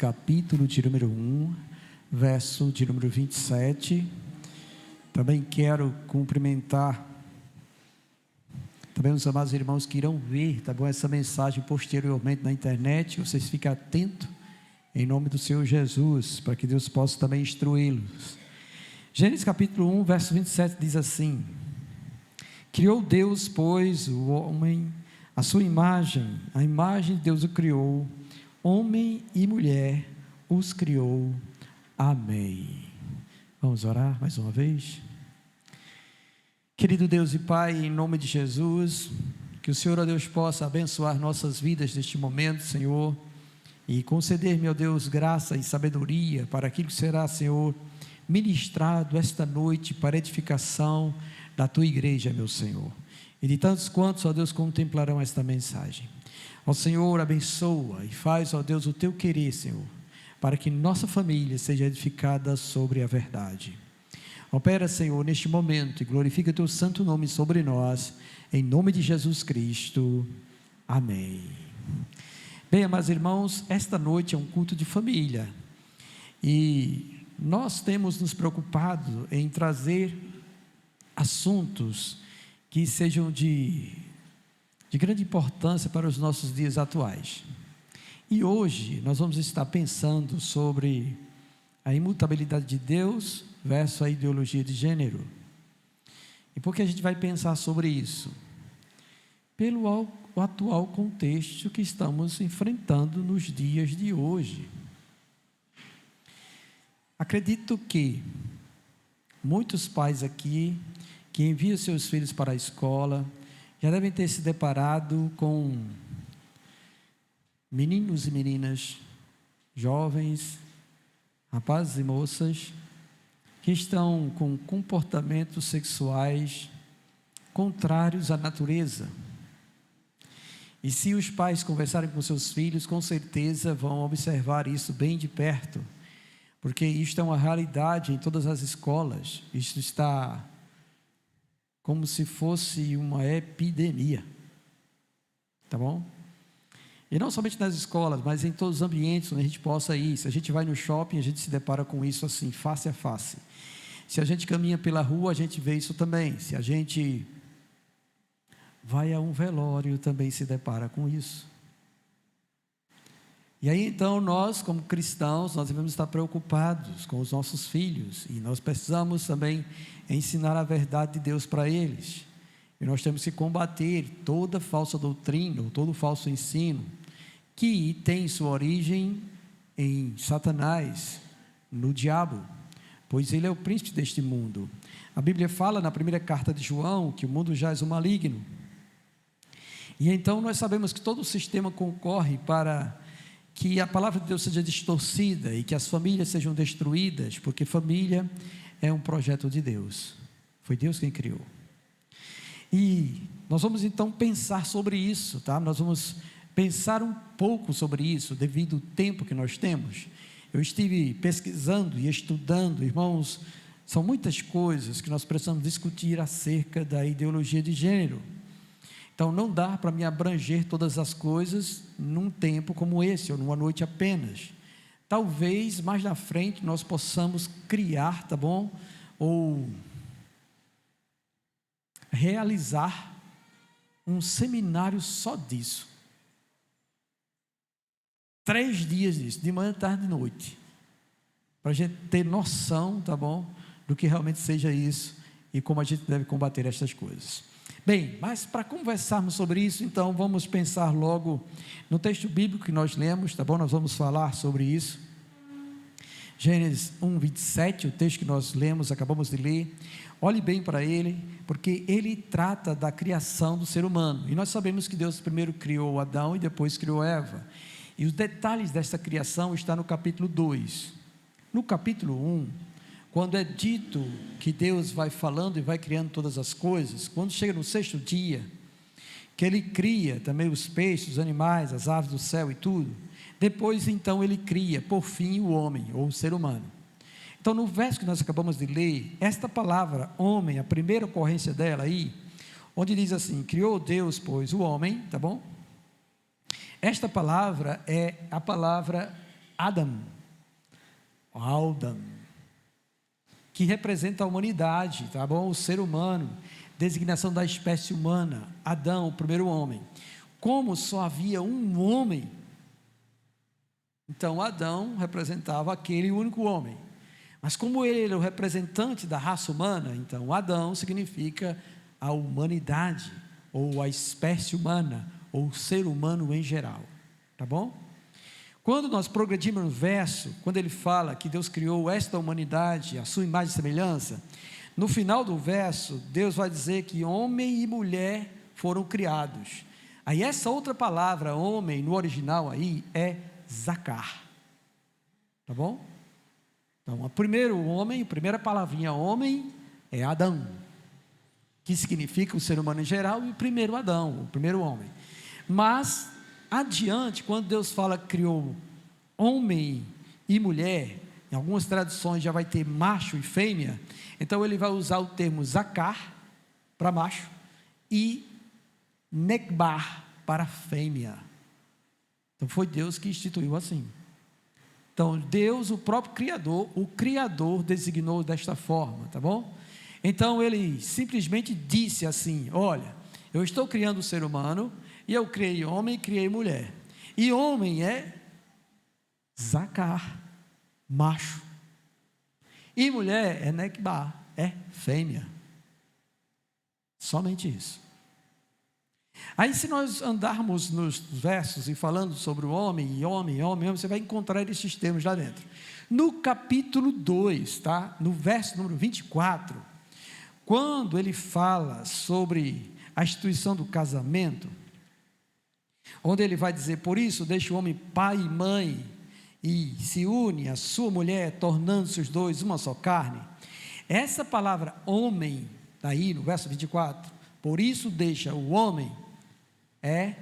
capítulo de número 1, verso de número 27. Também quero cumprimentar também os amados irmãos que irão ver, tá bom, essa mensagem posteriormente na internet. Vocês fiquem atentos em nome do Senhor Jesus, para que Deus possa também instruí-los. Gênesis capítulo 1, verso 27 diz assim: criou Deus, pois, o homem à sua imagem, a imagem de Deus o criou, homem e mulher os criou. Amém. Vamos orar mais uma vez? Querido Deus e Pai, em nome de Jesus, que o Senhor, ó Deus, possa abençoar nossas vidas neste momento, Senhor, e conceder, meu Deus, graça e sabedoria para aquilo que será, Senhor, ministrado esta noite para edificação da Tua igreja, meu Senhor, e de tantos quantos, ó Deus, contemplarão esta mensagem. Ó Senhor, abençoa e faz, ó Deus, o Teu querer, Senhor, para que nossa família seja edificada sobre a verdade. Opera, Senhor, neste momento e glorifica o Teu santo nome sobre nós, em nome de Jesus Cristo. Amém. Bem, amados irmãos, esta noite é um culto de família e nós temos nos preocupado em trazer assuntos que sejam de grande importância para os nossos dias atuais. E hoje nós vamos estar pensando sobre a imutabilidade de Deus versus a ideologia de gênero. E por que a gente vai pensar sobre isso? Pelo atual contexto que estamos enfrentando nos dias de hoje. Acredito que muitos pais aqui que enviam seus filhos para a escola já devem ter se deparado com meninos e meninas, jovens, rapazes e moças, que estão com comportamentos sexuais contrários à natureza. E se os pais conversarem com seus filhos, com certeza vão observar isso bem de perto, porque isto é uma realidade em todas as escolas. Isto está como se fosse uma epidemia, tá bom? E não somente nas escolas, mas em todos os ambientes onde a gente possa ir. Se a gente vai no shopping, a gente se depara com isso assim, face a face. Se a gente caminha pela rua, a gente vê isso também. Se a gente vai a um velório, também se depara com isso. E aí então nós, como cristãos, nós devemos estar preocupados com os nossos filhos. E nós precisamos também ensinar a verdade de Deus para eles. E nós temos que combater toda falsa doutrina, ou todo falso ensino, que tem sua origem em Satanás, no diabo, pois ele é o príncipe deste mundo. A Bíblia fala na primeira carta de João que o mundo jaz o maligno. E então nós sabemos que todo o sistema concorre para que a palavra de Deus seja distorcida e que as famílias sejam destruídas, porque família é um projeto de Deus. Foi Deus quem criou. E nós vamos então pensar sobre isso, tá? Nós vamos pensar um pouco sobre isso, devido ao tempo que nós temos. Eu estive pesquisando e estudando, irmãos, são muitas coisas que nós precisamos discutir acerca da ideologia de gênero. Então não dá para me abranger todas as coisas num tempo como esse, ou numa noite apenas. Talvez mais na frente nós possamos criar, tá bom? Ou realizar um seminário só disso. 3 dias disso, de manhã, tarde e noite, para a gente ter noção, tá bom, do que realmente seja isso e como a gente deve combater estas coisas. Bem, mas para conversarmos sobre isso, então vamos pensar logo no texto bíblico que nós lemos, tá bom? Nós vamos falar sobre isso. Gênesis 1, 27, o texto que nós lemos, acabamos de ler. Olhe bem para ele, porque ele trata da criação do ser humano. E nós sabemos que Deus primeiro criou Adão e depois criou Eva. E os detalhes dessa criação estão no capítulo 2. No capítulo 1, quando é dito que Deus vai falando e vai criando todas as coisas, quando chega no 6º dia, que Ele cria também os peixes, os animais, as aves do céu e tudo, depois então Ele cria, por fim, o homem, ou o ser humano. Então no verso que nós acabamos de ler, esta palavra homem, a primeira ocorrência dela aí, onde diz assim, criou Deus, pois, o homem, tá bom? Esta palavra é a palavra Adam, que representa a humanidade, tá bom? O ser humano, designação da espécie humana, Adão, o primeiro homem. Como só havia um homem, então Adão representava aquele único homem. Mas como ele era o representante da raça humana, então Adão significa a humanidade, ou a espécie humana, ou o ser humano em geral, tá bom? Quando nós progredimos no verso, quando ele fala que Deus criou esta humanidade, a sua imagem e semelhança, no final do verso, Deus vai dizer que homem e mulher foram criados. Aí essa outra palavra, homem, no original aí, é Zacar, tá bom? Então, o primeiro homem, a primeira palavrinha homem, é Adão, que significa o ser humano em geral, e o primeiro Adão, o primeiro homem. Mas, adiante, quando Deus fala que criou homem e mulher, em algumas traduções já vai ter macho e fêmea, então ele vai usar o termo Zacar, para macho, e Nekbar, para fêmea. Então foi Deus que instituiu assim. Então Deus, o próprio Criador designou desta forma, tá bom? Então ele simplesmente disse assim: olha, eu estou criando o ser humano, e eu criei homem e criei mulher, e homem é Zacar, macho, e mulher é Nekbar, é fêmea, somente isso. Aí se nós andarmos nos versos e falando sobre o homem, você vai encontrar esses termos lá dentro. No capítulo 2, tá? No verso número 24, quando ele fala sobre a instituição do casamento, onde ele vai dizer: por isso deixa o homem pai e mãe, e se une à sua mulher, tornando-se os dois uma só carne. Essa palavra homem, aí no verso 24, por isso deixa o homem, é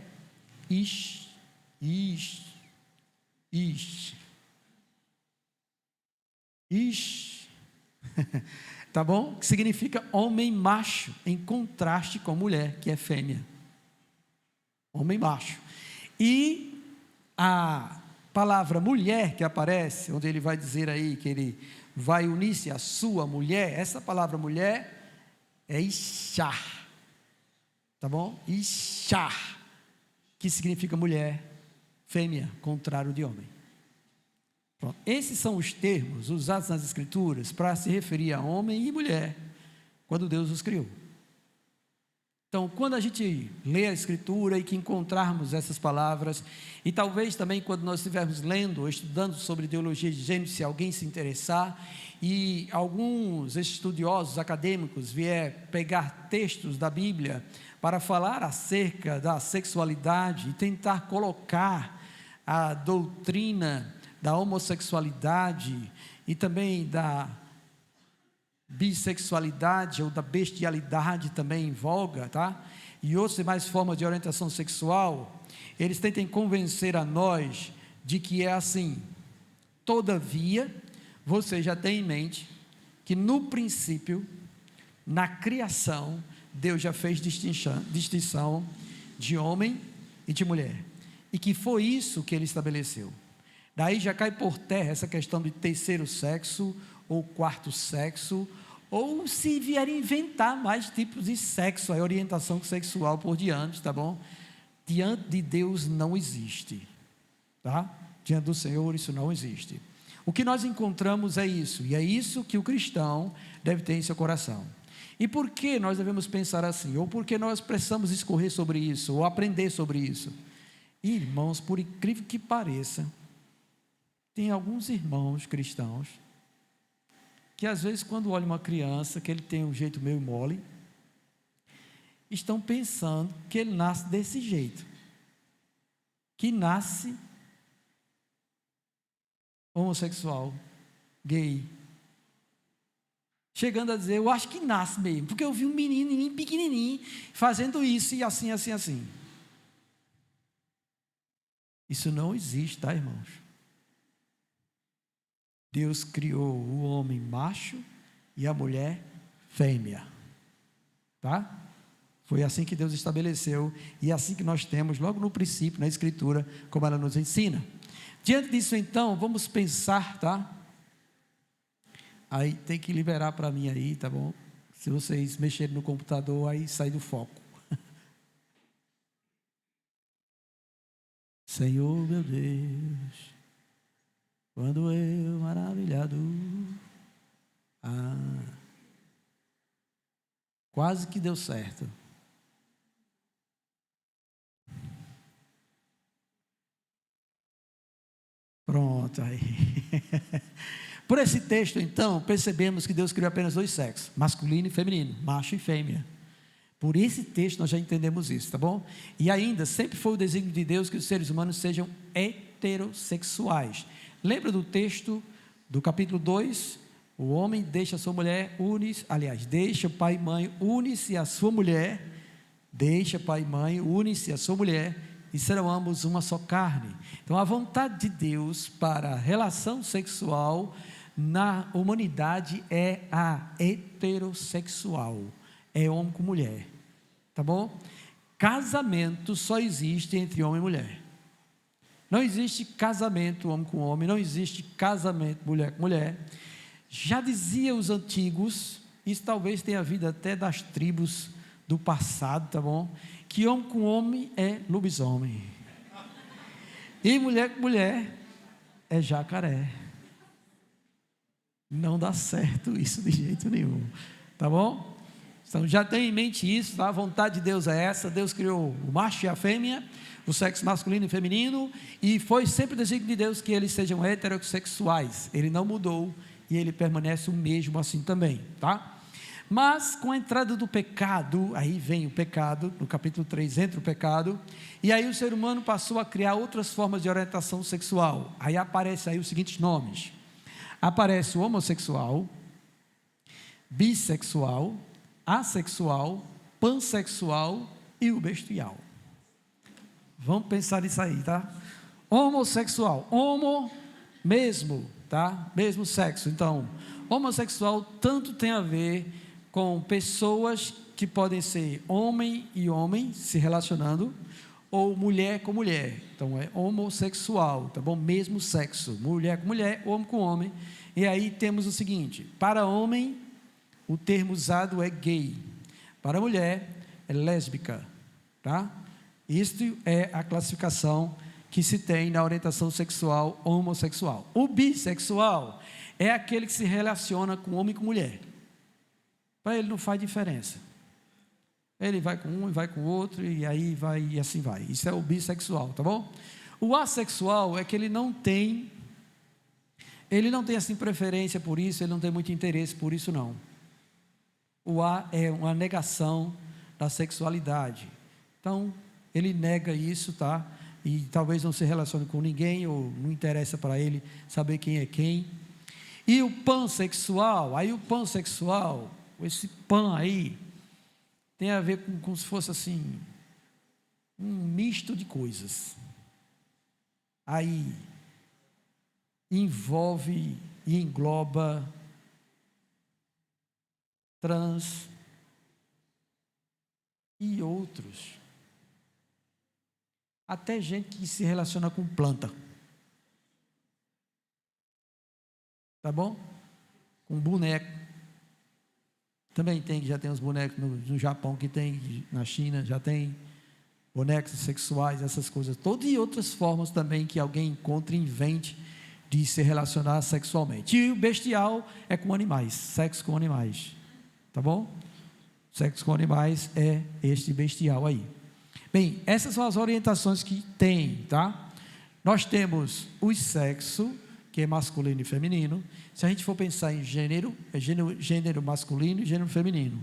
ish, tá bom? Que significa homem macho, em contraste com mulher, que é fêmea. Homem macho. E a palavra mulher que aparece, onde ele vai dizer aí que ele vai unir-se à sua mulher, essa palavra mulher é ishar, tá bom? Ishar, que significa mulher, fêmea, contrário de homem. Pronto. Esses são os termos usados nas escrituras para se referir a homem e mulher, quando Deus os criou. Então, quando a gente lê a escritura e que encontrarmos essas palavras, e talvez também quando nós estivermos lendo ou estudando sobre ideologia de gênero, se alguém se interessar, e alguns estudiosos acadêmicos vier pegar textos da Bíblia para falar acerca da sexualidade e tentar colocar a doutrina da homossexualidade e também da bissexualidade ou da bestialidade também em voga, tá? E outras demais formas de orientação sexual, eles tentem convencer a nós de que é assim. Todavia, você já tem em mente que no princípio, na criação, Deus já fez distinção de homem e de mulher, e que foi isso que ele estabeleceu. Daí já cai por terra essa questão de terceiro sexo ou quarto sexo, ou se vierem inventar mais tipos de sexo, a orientação sexual por diante, tá bom? Diante de Deus não existe, tá? Diante do Senhor isso não existe. O que nós encontramos é isso, e é isso que o cristão deve ter em seu coração. E por que nós devemos pensar assim? Ou por que nós precisamos escorrer sobre isso, ou aprender sobre isso? Irmãos, por incrível que pareça, tem alguns irmãos cristãos que às vezes quando olham uma criança que ele tem um jeito meio mole, estão pensando que ele nasce desse jeito, que nasce homossexual, gay, chegando a dizer: eu acho que nasce mesmo, porque eu vi um menino pequenininho fazendo isso e assim, assim, assim. Isso não existe, tá, irmãos? Deus criou o homem macho e a mulher fêmea, tá? Foi assim que Deus estabeleceu, e é assim que nós temos logo no princípio, na escritura, como ela nos ensina. Diante disso, então, vamos pensar, tá? Aí tem que liberar para mim aí, tá bom? Se vocês mexerem no computador, aí sai do foco. Senhor, meu Deus, quando eu maravilhado, quase que deu certo. Pronto, aí. Por esse texto, então, percebemos que Deus criou apenas dois sexos, masculino e feminino, macho e fêmea. Por esse texto nós já entendemos isso, tá bom? E ainda, sempre foi o desígnio de Deus que os seres humanos sejam heterossexuais. Lembra do texto do capítulo 2? O homem deixa a sua mulher, deixa o pai e mãe, une-se à sua mulher, deixa pai e mãe, une-se à sua mulher, e serão ambos uma só carne. Então, a vontade de Deus para a relação sexual na humanidade é a heterossexual, é homem com mulher, tá bom? Casamento só existe entre homem e mulher. Não existe casamento homem com homem, não existe casamento mulher com mulher. Já dizia os antigos, isso talvez tenha vindo até das tribos do passado, tá bom? Que homem com homem é lobisomem. E mulher com mulher é jacaré. Não dá certo isso de jeito nenhum, tá bom? Então já tenha em mente isso, tá? A vontade de Deus é essa. Deus criou o macho e a fêmea, o sexo masculino e feminino, e foi sempre o desígnio de Deus que eles sejam heterossexuais. Ele não mudou e ele permanece o mesmo assim também, tá? Mas com a entrada do pecado, aí vem o pecado, no capítulo 3 entra o pecado, e aí o ser humano passou a criar outras formas de orientação sexual. Aí aparecem aí os seguintes nomes: aparece o homossexual, bissexual, assexual, pansexual e o bestial. Vamos pensar nisso aí, tá? Homossexual, homo, mesmo, tá? Mesmo sexo. Então, homossexual tanto tem a ver com pessoas que podem ser homem e homem se relacionando, ou mulher com mulher. Então é homossexual, tá bom? Mesmo sexo, mulher com mulher, homem com homem. E aí temos o seguinte: para homem o termo usado é gay, para mulher é lésbica, tá? Isto é a classificação que se tem na orientação sexual homossexual. O bissexual é aquele que se relaciona com homem e com mulher. Para ele não faz diferença. Ele vai com um e vai com o outro, e aí vai, e assim vai. Isso é o bissexual, tá bom? O assexual é que ele não tem assim preferência por isso, ele não tem muito interesse por isso não. O A é uma negação da sexualidade. Então, ele nega isso, tá? E talvez não se relacione com ninguém, ou não interessa para ele saber quem é quem. E o pansexual, esse pan aí, tem a ver com como se fosse assim, um misto de coisas. Aí, envolve e engloba trans e outros. Até gente que se relaciona com planta. Tá bom? Com boneco. Também tem, já tem os bonecos no Japão, que tem na China, já tem bonecos sexuais, essas coisas todas, e outras formas também que alguém encontre e invente de se relacionar sexualmente. E o bestial é com animais, sexo com animais, tá bom? Sexo com animais é este bestial aí. Bem, essas são as orientações que tem, tá? Nós temos o sexo, que é masculino e feminino. Se a gente for pensar em gênero, é gênero masculino e gênero feminino.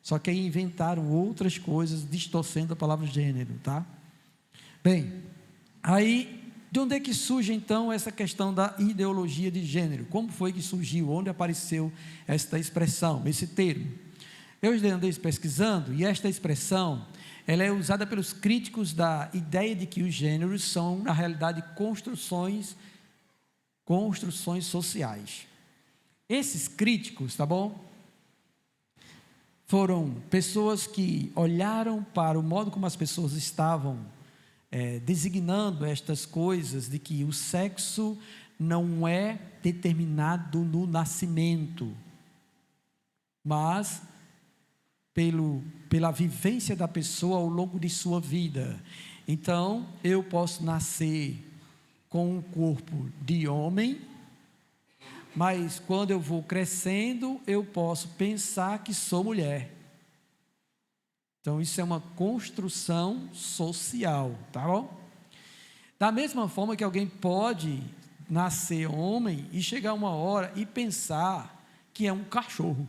Só que aí inventaram outras coisas, distorcendo a palavra gênero, tá? Bem, aí, de onde é que surge então essa questão da ideologia de gênero? Como foi que surgiu? Onde apareceu esta expressão, esse termo? Eu andei pesquisando, e esta expressão, ela é usada pelos críticos da ideia de que os gêneros são, na realidade, construções sociais. Esses críticos, tá bom? Foram pessoas que olharam para o modo como as pessoas estavam designando estas coisas de que o sexo não é determinado no nascimento, mas pela vivência da pessoa ao longo de sua vida. Então, eu posso nascer com um corpo de homem, mas quando eu vou crescendo, eu posso pensar que sou mulher. Então, isso é uma construção social, tá bom? Da mesma forma que alguém pode nascer homem e chegar uma hora e pensar que é um cachorro.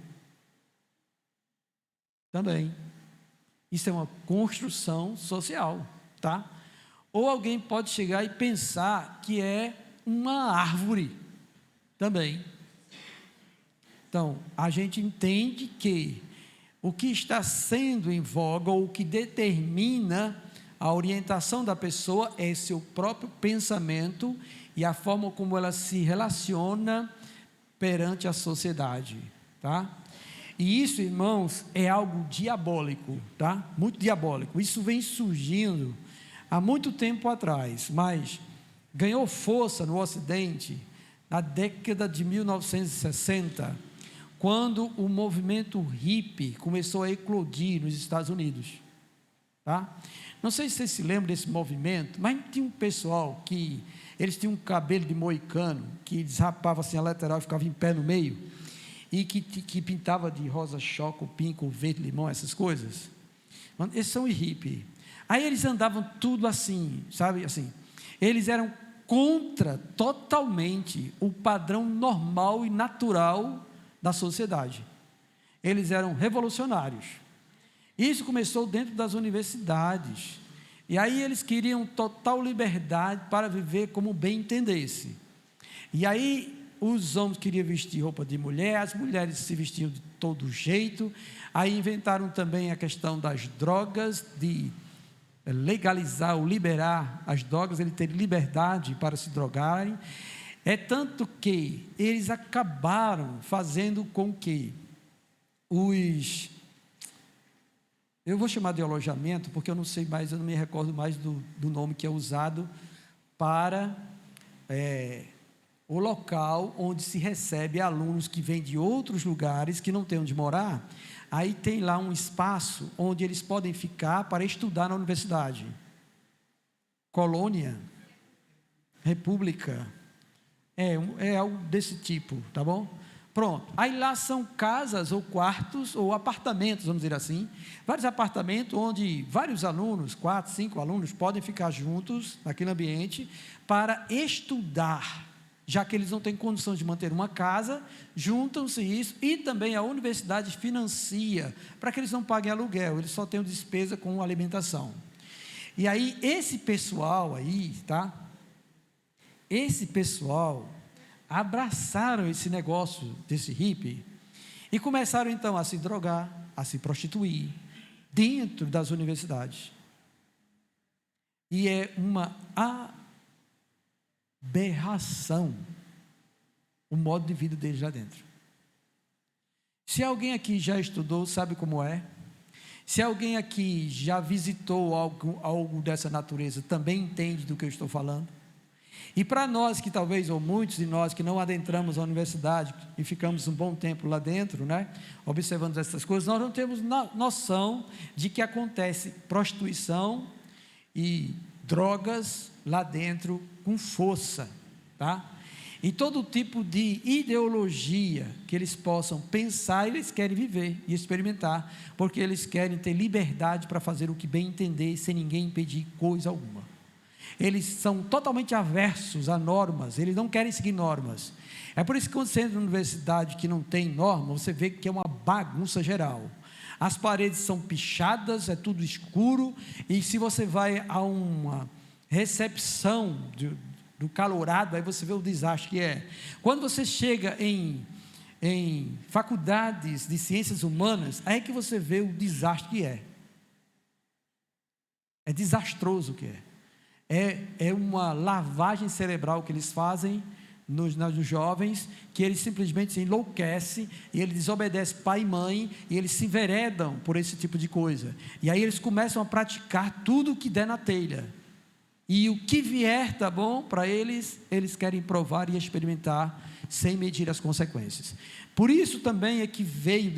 Também. Isso é uma construção social, tá? Ou alguém pode chegar e pensar que é uma árvore. Também. Então, a gente entende que o que está sendo em voga, ou o que determina a orientação da pessoa, é seu próprio pensamento e a forma como ela se relaciona perante a sociedade, tá? E isso, irmãos, é algo diabólico, tá? Muito diabólico. Isso vem surgindo há muito tempo atrás, mas ganhou força no Ocidente na década de 1960, quando o movimento hippie começou a eclodir nos Estados Unidos, tá? Não sei se vocês se lembram desse movimento, mas tinha um pessoal que eles tinham um cabelo de moicano, que eles rapavam assim a lateral e ficava em pé no meio, e que pintava de rosa choco, pinco, verde, limão, essas coisas. Esses são os hippies. Aí eles andavam tudo assim, sabe, assim. Eles eram contra totalmente o padrão normal e natural da sociedade. Eles eram revolucionários. Isso começou dentro das universidades. E aí eles queriam total liberdade para viver como bem entendesse. E aí os homens queriam vestir roupa de mulher, as mulheres se vestiam de todo jeito. Aí inventaram também a questão das drogas, de legalizar ou liberar as drogas, ele ter liberdade para se drogarem. É tanto que eles acabaram fazendo com que eu vou chamar de alojamento, porque eu não sei mais, eu não me recordo mais do nome que é usado para o local onde se recebe alunos que vêm de outros lugares, que não têm onde morar. Aí tem lá um espaço onde eles podem ficar para estudar na universidade. Colônia, república, é algo desse tipo, tá bom? Pronto, aí lá são casas ou quartos ou apartamentos, vamos dizer assim, vários apartamentos onde vários alunos, 4, 5 alunos, podem ficar juntos naquele ambiente para estudar, já que eles não têm condição de manter uma casa, juntam-se isso, e também a universidade financia, para que eles não paguem aluguel, eles só tenham despesa com alimentação. E aí esse pessoal aí, tá? Esse pessoal abraçaram esse negócio desse hippie e começaram então a se drogar, a se prostituir dentro das universidades. E é uma aberração o modo de vida deles lá dentro. Se alguém aqui já estudou, sabe como é? Se alguém aqui já visitou algo dessa natureza, também entende do que eu estou falando. E para nós que talvez, ou muitos de nós que não adentramos a universidade e ficamos um bom tempo lá dentro, né, observando essas coisas, nós não temos noção de que acontece prostituição e drogas lá dentro com força, tá? E todo tipo de ideologia que eles possam pensar, eles querem viver e experimentar, porque eles querem ter liberdade para fazer o que bem entender, sem ninguém impedir coisa alguma. Eles são totalmente aversos a normas, eles não querem seguir normas. É por isso que quando você entra na universidade que não tem norma, você vê que é uma bagunça geral. As paredes são pichadas, é tudo escuro, e se você vai a uma recepção do calorado, aí você vê o desastre que é. Quando você chega em faculdades de ciências humanas, aí é que você vê o desastre que é. É desastroso o que é. É uma lavagem cerebral que eles fazem nos jovens, que eles simplesmente se enlouquecem, e eles desobedecem pai e mãe, e eles se enveredam por esse tipo de coisa, e aí eles começam a praticar tudo o que der na telha, E o que vier, tá bom, para eles, eles querem provar e experimentar, sem medir as consequências. Por isso também é que veio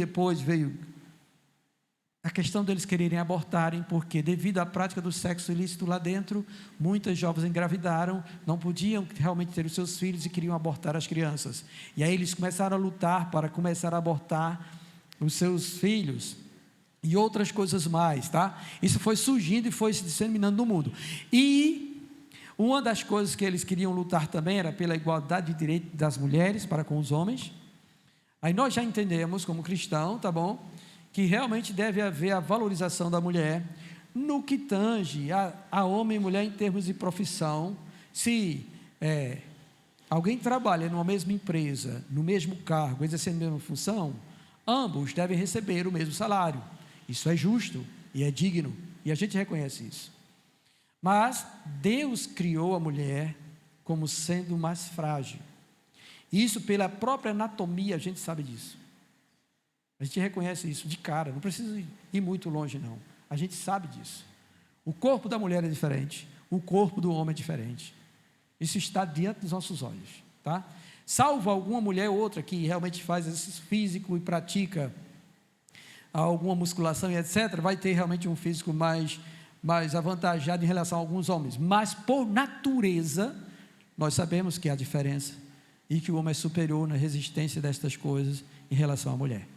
a questão deles quererem abortarem, porque devido à prática do sexo ilícito lá dentro, muitas jovens engravidaram, não podiam realmente ter os seus filhos e queriam abortar as crianças. E aí eles começaram a lutar para começar a abortar os seus filhos e outras coisas mais, tá? Isso foi surgindo e foi se disseminando no mundo. E uma das coisas que eles queriam lutar também era pela igualdade de direito das mulheres para com os homens. Aí nós já entendemos como cristão, tá bom? Que realmente deve haver a valorização da mulher no que tange a homem e mulher em termos de profissão. Se alguém trabalha numa mesma empresa, no mesmo cargo, exercendo a mesma função, ambos devem receber o mesmo salário. Isso é justo e é digno, e a gente reconhece isso. Mas Deus criou a mulher como sendo mais frágil. Isso pela própria anatomia, a gente sabe disso. A gente reconhece isso de cara, não precisa ir muito longe não. A gente sabe disso. O corpo da mulher é diferente, o corpo do homem é diferente. Isso está diante dos nossos olhos, tá? Salvo alguma mulher ou outra que realmente faz exercício físico e pratica alguma musculação e etc., vai ter realmente um físico mais avantajado em relação a alguns homens, mas por natureza, nós sabemos que há diferença, e que o homem é superior na resistência destas coisas em relação à mulher,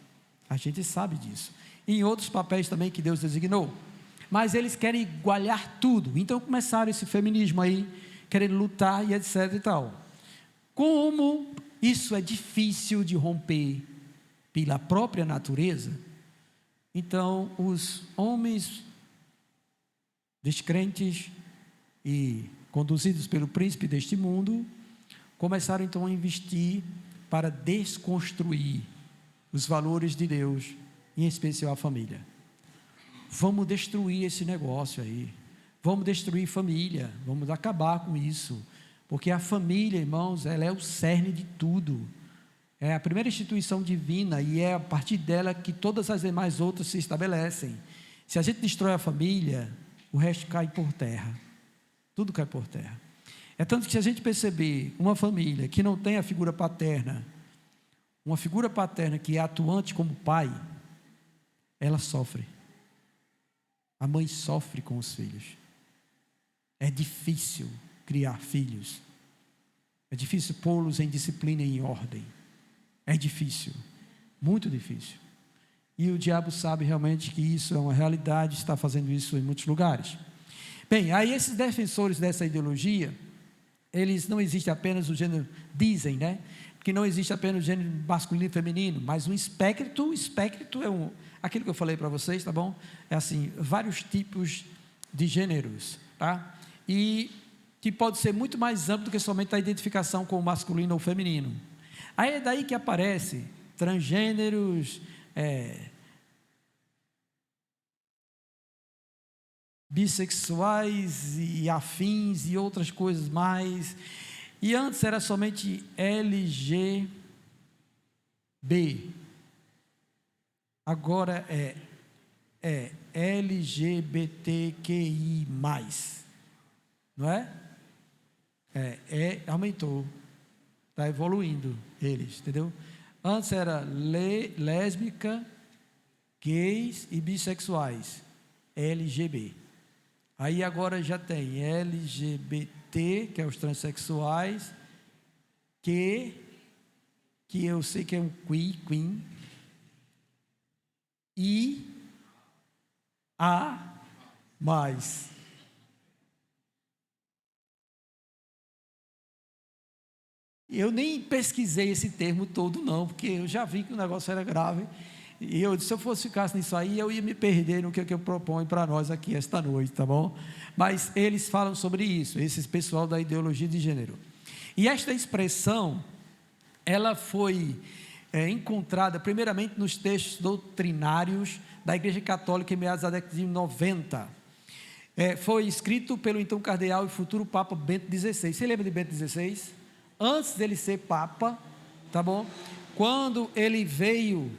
a gente sabe disso, e em outros papéis também que Deus designou, mas eles querem igualar tudo, então começaram esse feminismo aí, querendo lutar e etc e tal. Como isso é difícil de romper pela própria natureza, então os homens descrentes e conduzidos pelo príncipe deste mundo, começaram então a investir para desconstruir os valores de Deus, em especial a família. Vamos destruir esse negócio aí, vamos destruir família, vamos acabar com isso, porque a família, irmãos, ela é o cerne de tudo, é a primeira instituição divina, e é a partir dela que todas as demais outras se estabelecem. Se a gente destrói a família, o resto cai por terra, tudo cai por terra. É tanto que se a gente perceber uma família que não tem a figura paterna, uma figura paterna que é atuante como pai, ela sofre. A mãe sofre com os filhos. É difícil criar filhos. É difícil pô-los em disciplina e em ordem. É difícil, muito difícil. E o diabo sabe realmente que isso é uma realidade, está fazendo isso em muitos lugares. Bem, aí esses defensores dessa ideologia, eles não existem apenas o gênero, dizem, né? Que não existe apenas o gênero masculino e feminino, mas um espectro é aquilo que eu falei para vocês, tá bom? É assim, vários tipos de gêneros, tá? E que pode ser muito mais amplo do que somente a identificação com o masculino ou feminino. Aí é daí que aparece transgêneros, bissexuais e afins e outras coisas mais. E antes era somente LGB. Agora é LGBTQI+, não é? Aumentou, está evoluindo eles, entendeu? Antes era lésbica, gays e bissexuais, LGB. Aí agora já tem LGBT, que é os transexuais, que eu sei que é um queen, e A mais. Eu nem pesquisei esse termo todo não, porque eu já vi que o negócio era grave, e eu disse, se eu ficasse nisso aí, eu ia me perder no que eu proponho para nós aqui esta noite, tá bom? Mas eles falam sobre isso, esse pessoal da ideologia de gênero. E esta expressão, ela foi encontrada primeiramente nos textos doutrinários da Igreja Católica em meados da década de 90. Foi escrito pelo então cardeal e futuro Papa Bento XVI. Você lembra de Bento XVI? Antes dele ser Papa, tá bom? Quando ele veio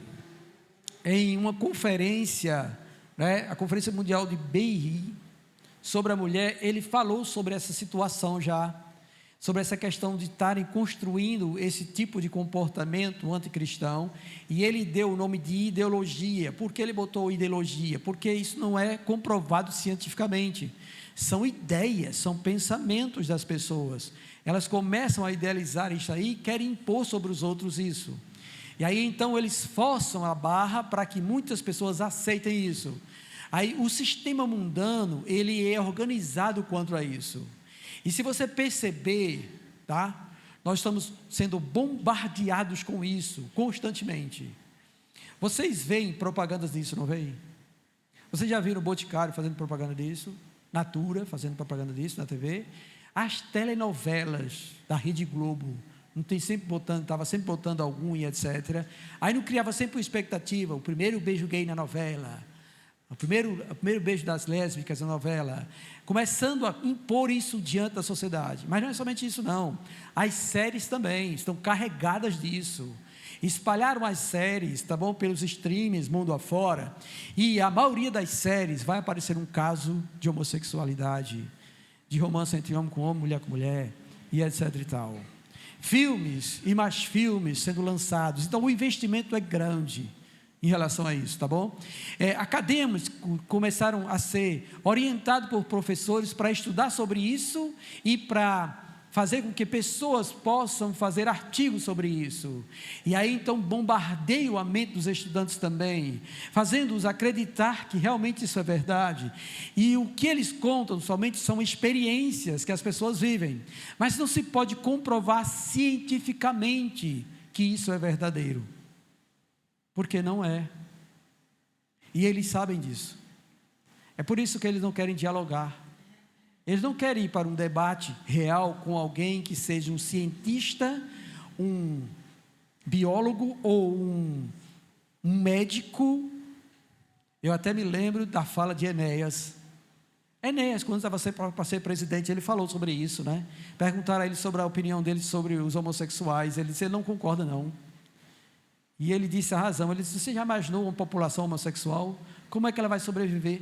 em uma conferência, né, a Conferência Mundial de Beirut, sobre a mulher, ele falou sobre essa situação já, sobre essa questão de estarem construindo esse tipo de comportamento anticristão, e ele deu o nome de ideologia. Por que ele botou ideologia? Porque isso não é comprovado cientificamente, são ideias, são pensamentos das pessoas, elas começam a idealizar isso aí, e querem impor sobre os outros isso, e aí então eles forçam a barra para que muitas pessoas aceitem isso. Aí o sistema mundano, ele é organizado quanto a isso. E se você perceber, tá? Nós estamos sendo bombardeados com isso constantemente. Vocês veem propagandas disso, não veem? Vocês já viram o Boticário fazendo propaganda disso? Natura fazendo propaganda disso na TV? As telenovelas da Rede Globo, não tem sempre botando, estava sempre botando algum e etc. Aí não criava sempre uma expectativa, o primeiro beijo gay na novela, o primeiro beijo das lésbicas na novela, começando a impor isso diante da sociedade. Mas não é somente isso não, as séries também estão carregadas disso, espalharam as séries, tá bom, pelos streams, mundo afora, e a maioria das séries vai aparecer um caso de homossexualidade, de romance entre homem com homem, mulher com mulher, e etc e tal. Filmes e mais filmes sendo lançados, então o investimento é grande em relação a isso, tá bom? Acadêmicos começaram a ser orientados por professores para estudar sobre isso e para fazer com que pessoas possam fazer artigos sobre isso, e aí então bombardeia a mente dos estudantes também, fazendo-os acreditar que realmente isso é verdade, e o que eles contam somente são experiências que as pessoas vivem, mas não se pode comprovar cientificamente que isso é verdadeiro, porque não é, e eles sabem disso, é por isso que eles não querem dialogar. Eles não querem ir para um debate real com alguém que seja um cientista, um biólogo ou um médico. Eu até me lembro da fala de Enéas. Enéas, quando estava para ser presidente, ele falou sobre isso, né? Perguntaram a ele sobre a opinião dele sobre os homossexuais. Ele disse, ele não concorda não. E ele disse a razão. Ele disse, você já imaginou uma população homossexual? Como é que ela vai sobreviver?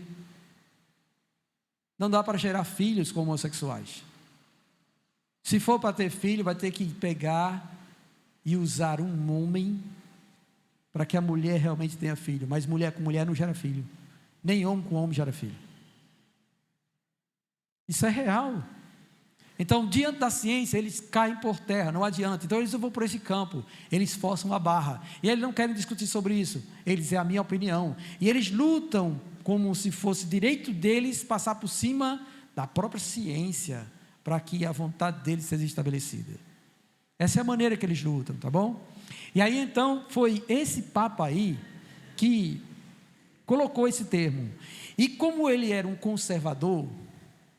Não dá para gerar filhos com homossexuais. Se for para ter filho, vai ter que pegar e usar um homem para que a mulher realmente tenha filho. Mas mulher com mulher não gera filho. Nem homem com homem gera filho. Isso é real. Então, diante da ciência, eles caem por terra, não adianta. Então, eles não vão por esse campo. Eles forçam a barra. E eles não querem discutir sobre isso. Eles, é a minha opinião. E eles lutam como se fosse direito deles passar por cima da própria ciência, para que a vontade deles seja estabelecida. Essa é a maneira que eles lutam, tá bom? E aí então, foi esse Papa aí, que colocou esse termo, e como ele era um conservador,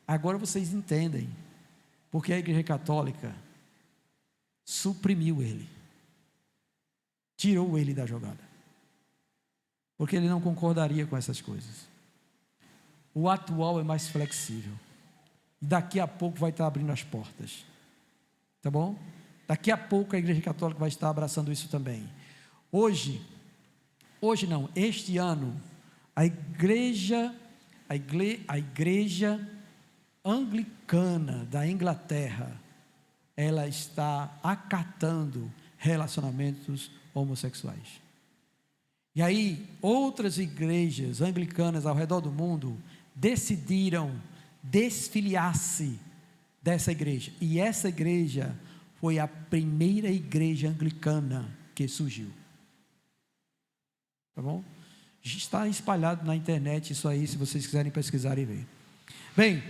agora vocês entendem, porque a Igreja Católica suprimiu ele, tirou ele da jogada, porque ele não concordaria com essas coisas. O atual é mais flexível, daqui a pouco vai estar abrindo as portas, tá bom? Daqui a pouco a Igreja Católica vai estar abraçando isso também. Este ano, a igreja anglicana da Inglaterra, ela está acatando relacionamentos homossexuais. E aí, outras igrejas anglicanas ao redor do mundo decidiram desfiliar-se dessa igreja. E essa igreja foi a primeira igreja anglicana que surgiu. Tá bom? Está espalhado na internet isso aí, se vocês quiserem pesquisar e ver. Bem,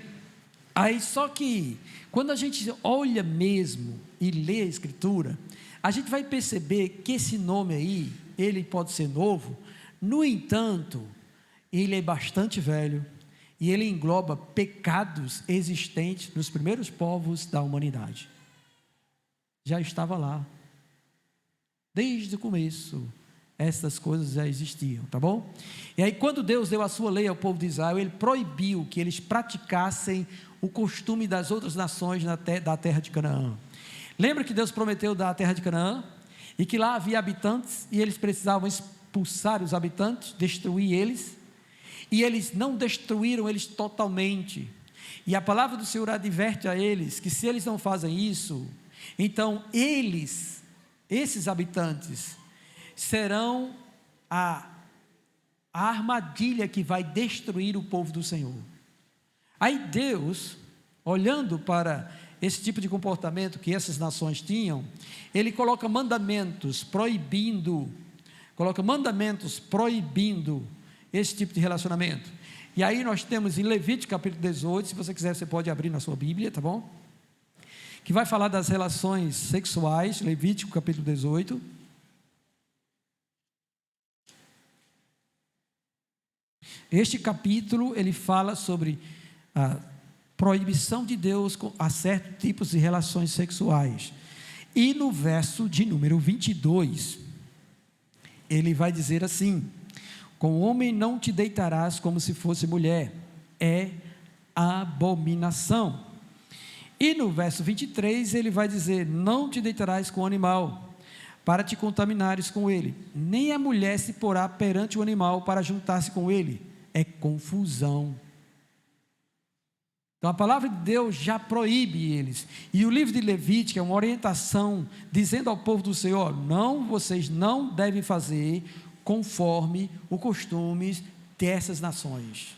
aí só que quando a gente olha mesmo e lê a Escritura, a gente vai perceber que esse nome aí, ele pode ser novo, no entanto, ele é bastante velho, e ele engloba pecados existentes nos primeiros povos da humanidade. Já estava lá, desde o começo, essas coisas já existiam, tá bom? E aí quando Deus deu a sua lei ao povo de Israel, ele proibiu que eles praticassem o costume das outras nações da terra de Canaã. Lembra que Deus prometeu dar a terra de Canaã? E que lá havia habitantes, e eles precisavam expulsar os habitantes, destruir eles, e eles não destruíram eles totalmente, E a palavra do Senhor adverte a eles que se eles não fazem isso, então esses habitantes, serão a armadilha que vai destruir o povo do Senhor. Aí Deus, olhando para esse tipo de comportamento que essas nações tinham, Ele coloca mandamentos proibindo esse tipo de relacionamento. E aí nós temos em Levítico capítulo 18, se você quiser você pode abrir na sua Bíblia, tá bom? Que vai falar das relações sexuais, Levítico capítulo 18. Este capítulo, ele fala sobre a proibição de Deus a certos tipos de relações sexuais. E no verso de número 22, ele vai dizer assim: com o homem não te deitarás como se fosse mulher, é abominação. E no verso 23, ele vai dizer: não te deitarás com o animal, para te contaminares com ele, nem a mulher se porá perante o animal para juntar-se com ele, é confusão. Então a palavra de Deus já proíbe eles, e o livro de Levítico é uma orientação, dizendo ao povo do Senhor: não, vocês não devem fazer conforme os costumes dessas nações.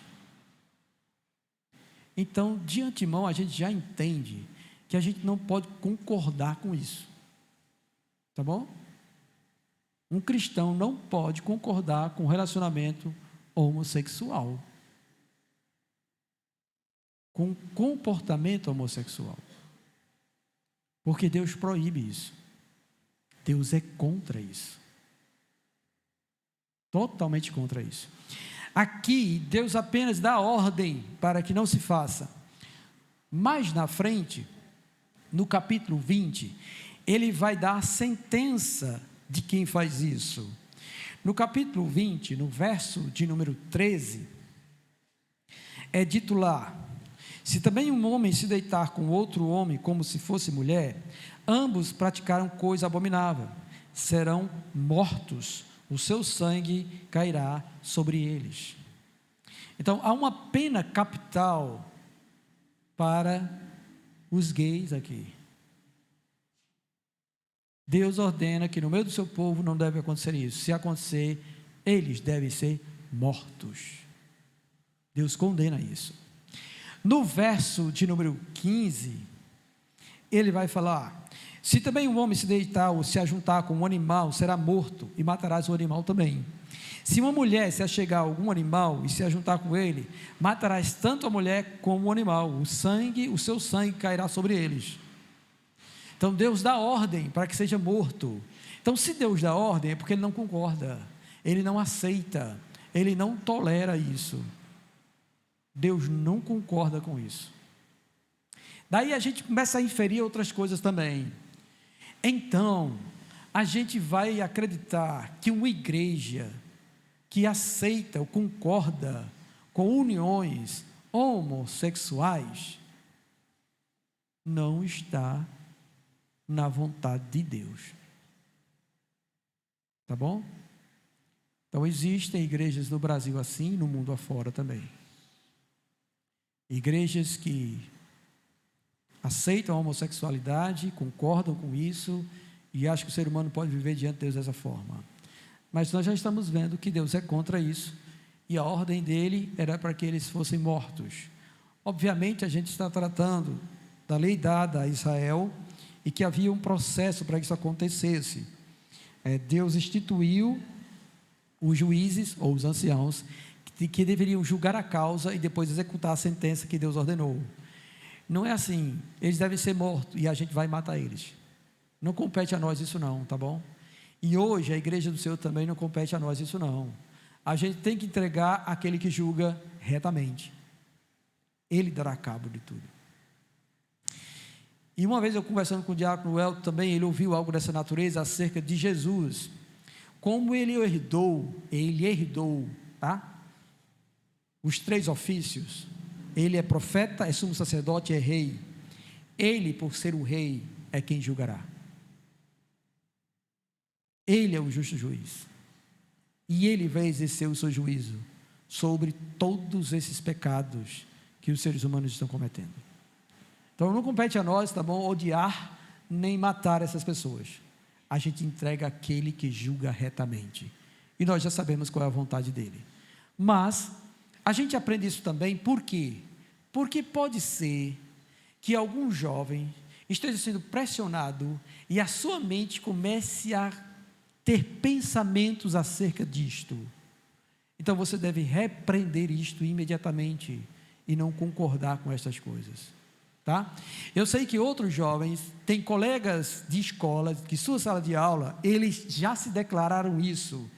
Então, de antemão, a gente já entende que a gente não pode concordar com isso, tá bom? Um cristão não pode concordar com relacionamento homossexual, com comportamento homossexual, porque Deus proíbe isso. Deus é contra isso, totalmente contra isso. Aqui Deus apenas dá ordem para que não se faça. Mais na frente, no capítulo 20, ele vai dar a sentença de quem faz isso. No capítulo 20, no verso de número 13, é dito lá: se também um homem se deitar com outro homem como se fosse mulher, ambos praticaram coisa abominável, serão mortos, o seu sangue cairá sobre eles. Então há uma pena capital para os gays aqui. Deus ordena que no meio do seu povo não deve acontecer isso. Se acontecer, eles devem ser mortos. Deus condena isso. No verso de número 15, ele vai falar: se também um homem se deitar ou se ajuntar com um animal, será morto, e matarás o animal também. Se uma mulher se achegar a algum animal e se ajuntar com ele, matarás tanto a mulher como o animal, o seu sangue cairá sobre eles. Então Deus dá ordem para que seja morto. Então, se Deus dá ordem, é porque Ele não concorda, Ele não aceita, Ele não tolera isso. Deus não concorda com isso. Daí a gente começa a inferir outras coisas também. Então, a gente vai acreditar que uma igreja que aceita ou concorda com uniões homossexuais não está na vontade de Deus. Tá bom? Então existem igrejas no Brasil assim, no mundo afora também. Igrejas que aceitam a homossexualidade, concordam com isso e acham que o ser humano pode viver diante de Deus dessa forma. Mas nós já estamos vendo que Deus é contra isso, e a ordem dele era para que eles fossem mortos. Obviamente a gente está tratando da lei dada a Israel, e que havia um processo para que isso acontecesse. Deus instituiu os juízes, ou os anciãos, que deveriam julgar a causa e depois executar a sentença que Deus ordenou. Não é assim: eles devem ser mortos e a gente vai matar eles. Não compete a nós isso não, tá bom? E hoje a igreja do Senhor também não compete a nós isso não. A gente tem que entregar aquele que julga retamente. Ele dará cabo de tudo. E uma vez eu conversando com o diácono Elton também, ele ouviu algo dessa natureza acerca de Jesus, como ele herdou, tá? Os 3 ofícios. Ele é profeta, é sumo sacerdote, é rei. Ele, por ser o rei, é quem julgará. Ele é o justo juiz, e ele vai exercer o seu juízo sobre todos esses pecados que os seres humanos estão cometendo. Então não compete a nós, tá bom, odiar nem matar essas pessoas. A gente entrega aquele que julga retamente, e nós já sabemos qual é a vontade dele. Mas a gente aprende isso também, por quê? Porque pode ser que algum jovem esteja sendo pressionado e a sua mente comece a ter pensamentos acerca disto. Então você deve repreender isto imediatamente e não concordar com estas coisas, tá? Eu sei que outros jovens têm colegas de escola, que sua sala de aula, eles já se declararam isso.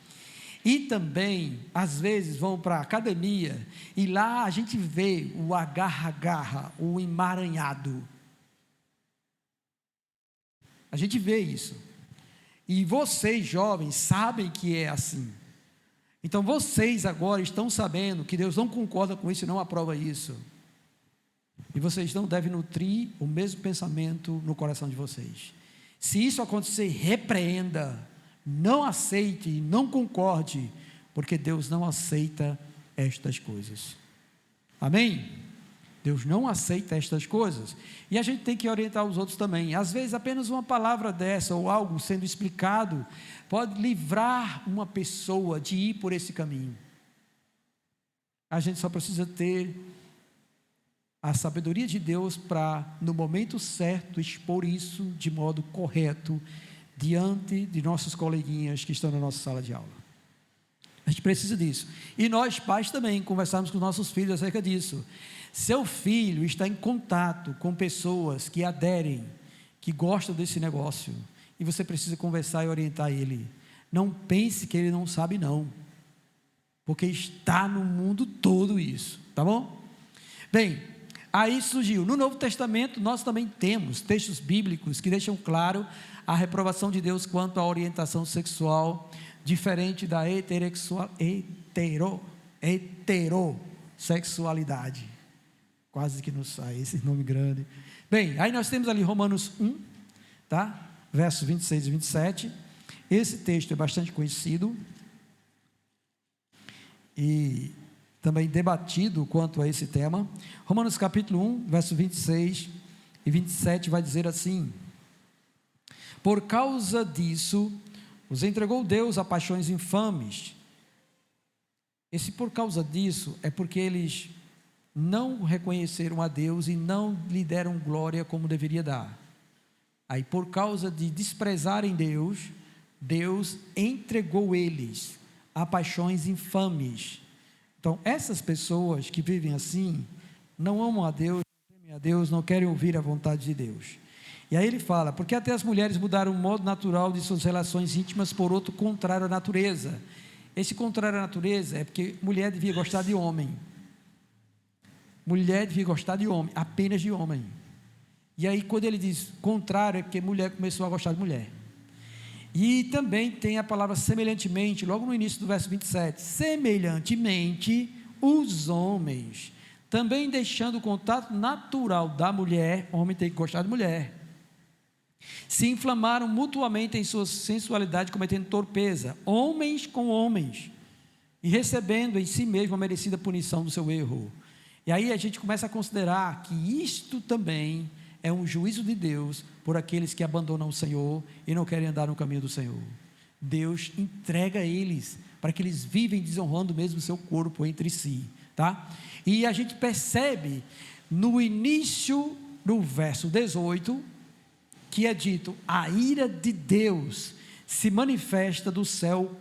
E também, às vezes, vão para a academia e lá a gente vê o agarra-agarra, o emaranhado. A gente vê isso. E vocês, jovens, sabem que é assim. Então, vocês agora estão sabendo que Deus não concorda com isso e não aprova isso. E vocês não devem nutrir o mesmo pensamento no coração de vocês. Se isso acontecer, repreenda, não aceite, não concorde, porque Deus não aceita estas coisas. Amém? Deus não aceita estas coisas, e a gente tem que orientar os outros também. Às vezes apenas uma palavra dessa, ou algo sendo explicado, pode livrar uma pessoa de ir por esse caminho. A gente só precisa ter a sabedoria de Deus para, no momento certo, expor isso de modo correto, diante de nossos coleguinhas que estão na nossa sala de aula. A gente precisa disso, e nós pais também, conversarmos com nossos filhos acerca disso. Seu filho está em contato com pessoas que aderem, que gostam desse negócio, e você precisa conversar e orientar ele. Não pense que ele não sabe não, porque está no mundo todo isso, tá bom? Bem, aí surgiu, no Novo Testamento nós também temos textos bíblicos que deixam claro a reprovação de Deus quanto à orientação sexual, diferente da heterossexualidade. Quase que não sai esse nome grande. Bem, aí nós temos ali Romanos 1, tá? Versos 26 e 27. Esse texto é bastante conhecido e também debatido quanto a esse tema. Romanos capítulo 1, versos 26 e 27 vai dizer assim: por causa disso, os entregou Deus a paixões infames. Esse por causa disso é porque eles não reconheceram a Deus e não lhe deram glória como deveria dar. Aí, por causa de desprezarem Deus, Deus entregou eles a paixões infames. Então, essas pessoas que vivem assim, não amam a Deus, não temem a Deus, não querem ouvir a vontade de Deus. E aí ele fala, porque até as mulheres mudaram o modo natural de suas relações íntimas por outro contrário à natureza. Esse contrário à natureza é porque mulher devia gostar de homem. Mulher devia gostar de homem, apenas de homem. E aí quando ele diz contrário, é porque mulher começou a gostar de mulher. E também tem a palavra semelhantemente, logo no início do verso 27, semelhantemente os homens, também deixando o contato natural da mulher, o homem tem que gostar de mulher, se inflamaram mutuamente em sua sensualidade, cometendo torpeza, homens com homens, e recebendo em si mesmo a merecida punição do seu erro. E aí a gente começa a considerar que isto também é um juízo de Deus por aqueles que abandonam o Senhor e não querem andar no caminho do Senhor. Deus entrega eles para que eles vivem desonrando mesmo o seu corpo entre si, tá? E a gente percebe no início do verso 18, que é dito, a ira de Deus se manifesta do céu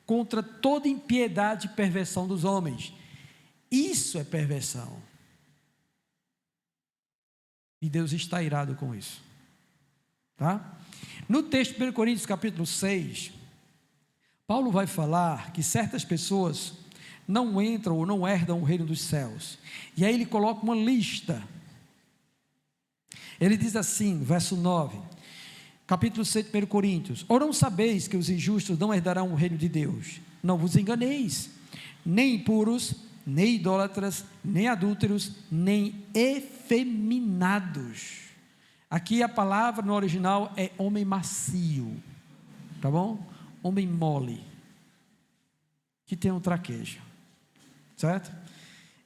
contra toda impiedade e perversão dos homens. Isso é perversão. E Deus está irado com isso. Tá? No texto de 1 Coríntios capítulo 6, Paulo vai falar que certas pessoas não entram ou não herdam o reino dos céus. E aí ele coloca uma lista. Ele diz assim, verso 9, capítulo 6 de 1 Coríntios: ou não sabeis que os injustos não herdarão o reino de Deus? Não vos enganeis, nem impuros, nem idólatras, nem adúlteros, nem efeminados. Aqui a palavra no original é homem macio, tá bom? Homem mole, que tem um traquejo, certo?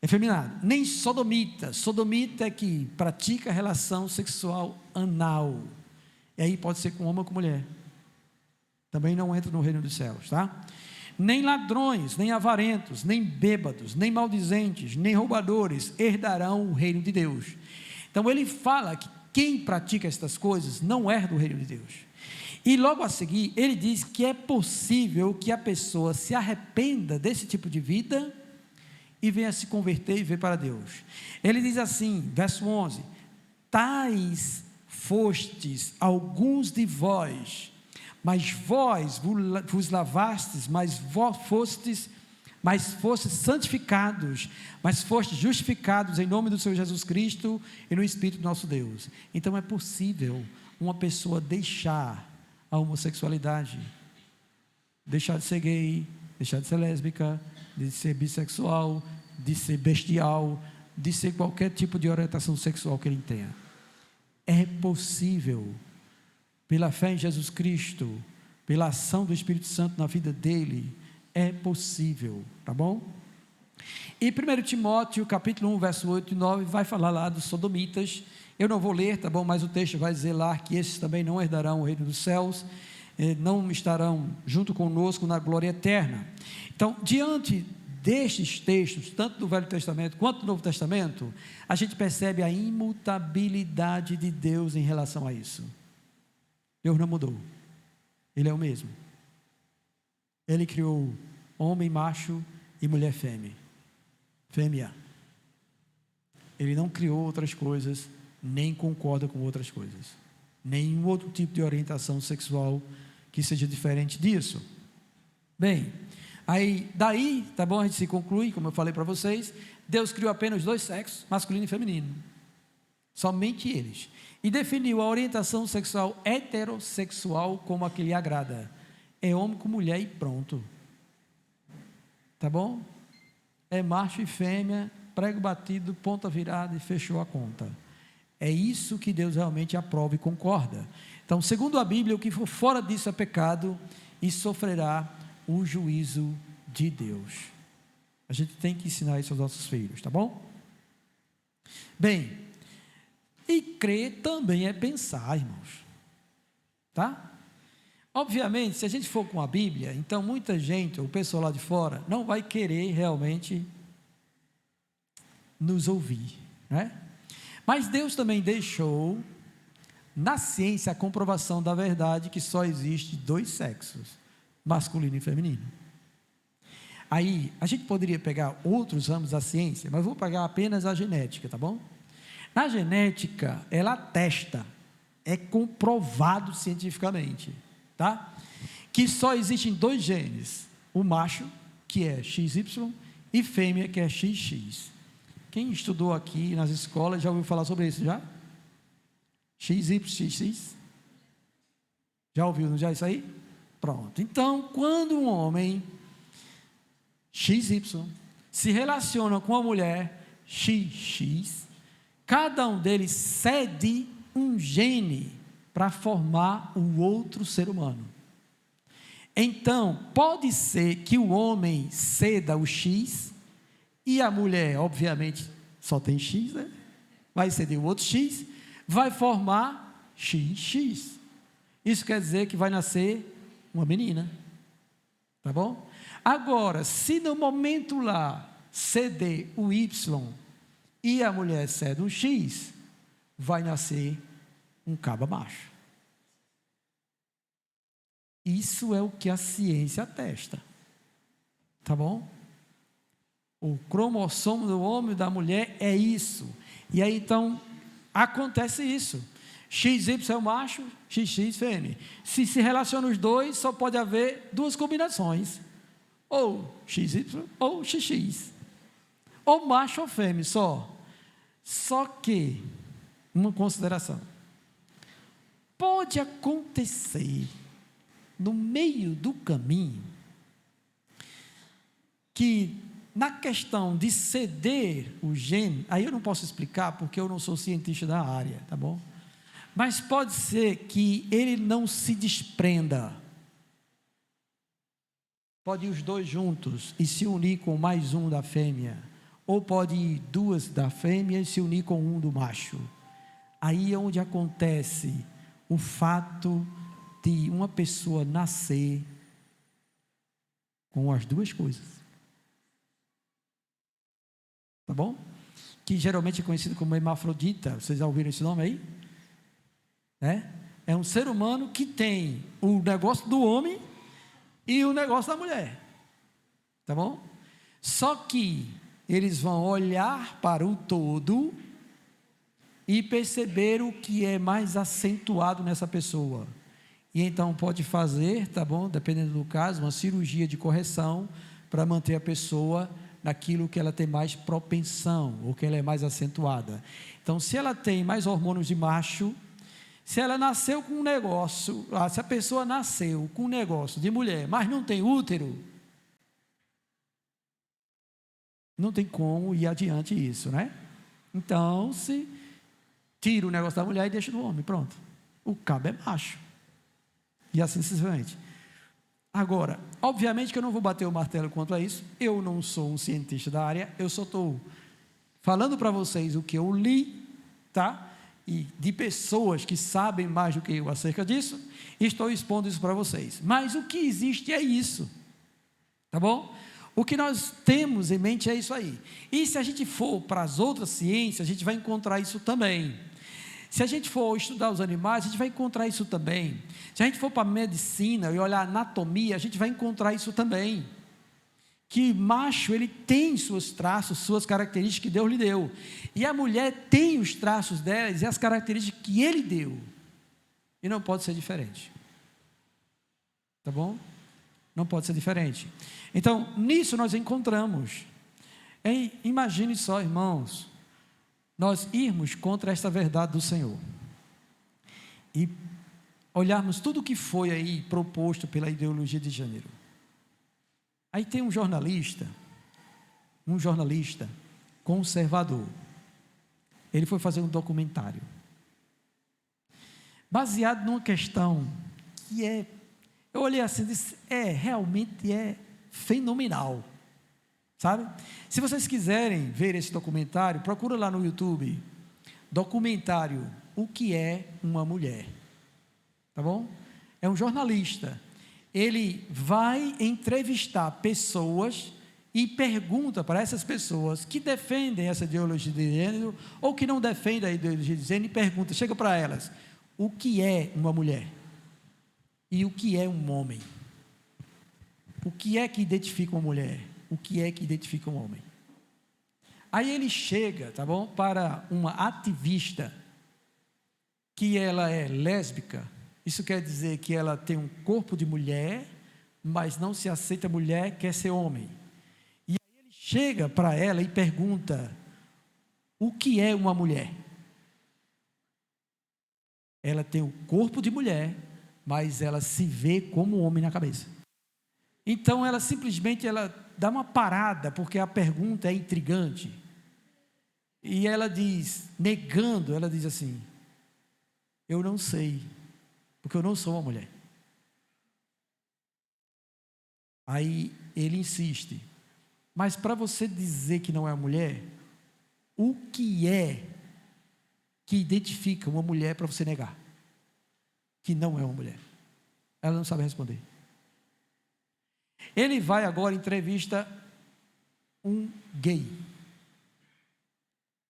efeminado, nem sodomita. Sodomita é que pratica relação sexual anal, e aí pode ser com homem ou com mulher, também não entra no reino dos céus, tá? Nem ladrões, nem avarentos, nem bêbados, nem maldizentes, nem roubadores herdarão o reino de Deus. Então ele fala que quem pratica estas coisas não herda o reino de Deus. E logo a seguir, ele diz que é possível que a pessoa se arrependa desse tipo de vida e venha se converter e vir para Deus. Ele diz assim, verso 11: tais fostes alguns de vós, mas vós vos lavastes, mas fostes santificados, mas fostes justificados em nome do Senhor Jesus Cristo e no Espírito do nosso Deus. Então é possível uma pessoa deixar a homossexualidade, deixar de ser gay, deixar de ser lésbica, de ser bissexual, de ser bestial, de ser qualquer tipo de orientação sexual que ele tenha. É possível, pela fé em Jesus Cristo, pela ação do Espírito Santo na vida dele, é possível, tá bom? E 1 Timóteo, capítulo 1, verso 8 e 9, vai falar lá dos sodomitas. Eu não vou ler, tá bom? Mas o texto vai dizer lá que esses também não herdarão o reino dos céus, não estarão junto conosco na glória eterna. Então, diante destes textos, tanto do Velho Testamento quanto do Novo Testamento, a gente percebe a imutabilidade de Deus em relação a isso. Deus não mudou, Ele é o mesmo. Ele criou homem macho e mulher fêmea. Ele não criou outras coisas, nem concorda com outras coisas, nenhum outro tipo de orientação sexual que seja diferente disso. Bem, aí daí, tá bom, a gente se conclui, como eu falei para vocês, Deus criou apenas dois sexos, masculino e feminino, somente eles, e definiu a orientação sexual heterossexual como a que lhe agrada, é homem com mulher e pronto, tá bom? É macho e fêmea, prego batido, ponta virada e fechou a conta. É isso que Deus realmente aprova e concorda. Então, segundo a Bíblia, o que for fora disso é pecado e sofrerá o juízo de Deus. A gente tem que ensinar isso aos nossos filhos, tá bom? Bem, e crer também é pensar, irmãos, tá? Obviamente, se a gente for com a Bíblia, então muita gente, o pessoal lá de fora, não vai querer realmente nos ouvir, né? Mas Deus também deixou na ciência a comprovação da verdade que só existe dois sexos, masculino e feminino. Aí, a gente poderia pegar outros ramos da ciência, mas vou pegar apenas a genética, tá bom? Na genética, ela atesta, é comprovado cientificamente, tá? Que só existem dois genes, o macho, que é XY, e fêmea, que é XX. Quem estudou aqui nas escolas já ouviu falar sobre isso já? XYXX? Já ouviu, não já isso aí? Pronto. Então, quando um homem XY se relaciona com a mulher XX, cada um deles cede um gene para formar o outro ser humano. Então, pode ser que o homem ceda o X e a mulher, obviamente, só tem X, né? Vai ceder o outro X, vai formar XX. Isso quer dizer que vai nascer uma menina, tá bom? Agora, se no momento lá ceder o Y e a mulher cede um X, vai nascer um caba macho. Isso é o que a ciência atesta, tá bom? O cromossomo do homem e da mulher é isso. E aí então acontece isso. XY é o macho, XX fêmea. Se relacionam os dois, só pode haver duas combinações: ou XY ou XX, ou macho ou fêmea só. Só que, uma consideração: pode acontecer no meio do caminho que, na questão de ceder o gene, aí eu não posso explicar porque eu não sou cientista da área, tá bom? Mas pode ser que ele não se desprenda, pode ir os dois juntos e se unir com mais um da fêmea, ou pode ir duas da fêmea e se unir com um do macho. Aí é onde acontece o fato de uma pessoa nascer com as duas coisas. Tá bom? Que geralmente é conhecido como hermafrodita. Vocês já ouviram esse nome aí? É um ser humano que tem o negócio do homem e o negócio da mulher. Tá bom? Só que eles vão olhar para o todo e perceber o que é mais acentuado nessa pessoa. E então pode fazer, tá bom? Dependendo do caso, uma cirurgia de correção para manter a pessoa naquilo que ela tem mais propensão, ou que ela é mais acentuada. Então, se ela tem mais hormônios de macho, se ela nasceu com um negócio, se a pessoa nasceu com um negócio de mulher, mas não tem útero, não tem como ir adiante isso, né? Então, se tira o negócio da mulher e deixa do homem, pronto. O cabo é macho. E assim sucessivamente. Agora, obviamente que eu não vou bater o martelo quanto a isso, eu não sou um cientista da área, eu só estou falando para vocês o que eu li, tá? E de pessoas que sabem mais do que eu acerca disso, e estou expondo isso para vocês. Mas o que existe é isso, tá bom? O que nós temos em mente é isso aí. E se a gente for para as outras ciências, a gente vai encontrar isso também. Se a gente for estudar os animais, a gente vai encontrar isso também. Se a gente for para a medicina e olhar a anatomia, a gente vai encontrar isso também. Que macho, ele tem seus traços, suas características que Deus lhe deu. E a mulher tem os traços delas e as características que ele deu. E não pode ser diferente. Tá bom? Não pode ser diferente. Então, nisso nós encontramos. Imagine só, irmãos, nós irmos contra esta verdade do Senhor e olharmos tudo o que foi aí proposto pela ideologia de gênero. Aí tem um jornalista conservador, ele foi fazer um documentário, baseado numa questão que eu olhei assim e disse, realmente é fenomenal, sabe? Se vocês quiserem ver esse documentário, procura lá no YouTube, documentário, O que é uma mulher, tá bom? É um jornalista, ele vai entrevistar pessoas e pergunta para essas pessoas que defendem essa ideologia de gênero, ou que não defendem a ideologia de gênero, e pergunta, chega para elas, o que é uma mulher? E o que é um homem? O que é que identifica uma mulher? O que é que identifica um homem? Aí ele chega, tá bom, para uma ativista, que ela é lésbica. Isso quer dizer que ela tem um corpo de mulher, mas não se aceita mulher, quer ser homem. E aí ele chega para ela e pergunta, o que é uma mulher? Ela tem o corpo de mulher, mas ela se vê como homem na cabeça. Então ela simplesmente dá uma parada, porque a pergunta é intrigante. E ela diz, negando, ela diz assim, eu não sei, porque eu não sou uma mulher. Aí ele insiste, mas para você dizer que não é uma mulher, o que é que identifica uma mulher para você negar que não é uma mulher? Ela não sabe responder. Ele vai agora entrevista um gay,